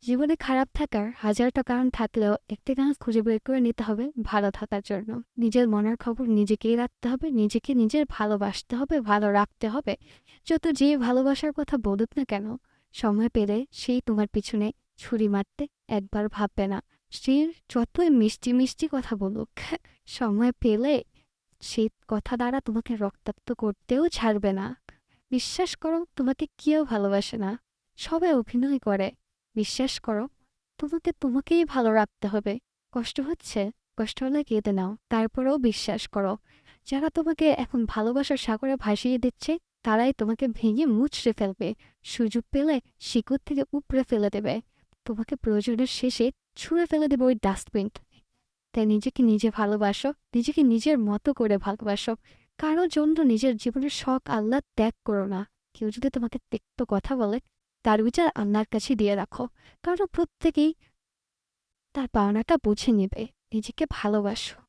জীবনে খারাপ থাকার হাজারটা কারণ থাকলেও একটা কারণ খুঁজে বের করে নিতে হবে ভালো থাকার জন্য। নিজের মনের খবর নিজেকেই রাখতে হবে, নিজেকে নিজের ভালোবাসতে হবে, ভালো রাখতে হবে। যত যে ভালোবাসার কথা বলুক না কেন, সময় পেলে সেই তোমার পিছনে ছুরি মারতে একবার ভাববে না। সে যতই মিষ্টি মিষ্টি কথা বলুক, সময় পেলে সেই কথা দ্বারা তোমাকে রক্তাক্ত করতেও ছাড়বে না। বিশ্বাস করো, তোমাকে কেউ ভালোবাসে না, সবাই অভিনয় করে। বিশ্বাস করো, তোমাকে তোমাকেই ভালো রাখতে হবে। কষ্ট হচ্ছে, কষ্ট হলে কেঁদে নাও, তারপরেও বিশ্বাস করো। যারা তোমাকে এখন ভালোবাসার সাগরে ভাসিয়ে দিচ্ছে, তারাই তোমাকে ভেঙে মুচড়ে ফেলবে। সুযোগ পেলে শিকড় থেকে উপড়ে ফেলে দেবে। তোমাকে প্রয়োজনের শেষে ছুঁড়ে ফেলে দেবে ওই ডাস্টবিন। তাই নিজেকে নিজে ভালোবাসো, নিজেকে নিজের মতো করে ভালোবাসো। কারোর জন্য নিজের জীবনের শখ আহ্লাদ ত্যাগ করো না। কেউ যদি তোমাকে তিক্ত কথা বলে, তার বিচার আল্লাহর কাছে দিয়ে রাখো। কারণ প্রত্যেকেই তার পাওনাটা বুঝে নেবে। নিজেকে ভালোবাসো।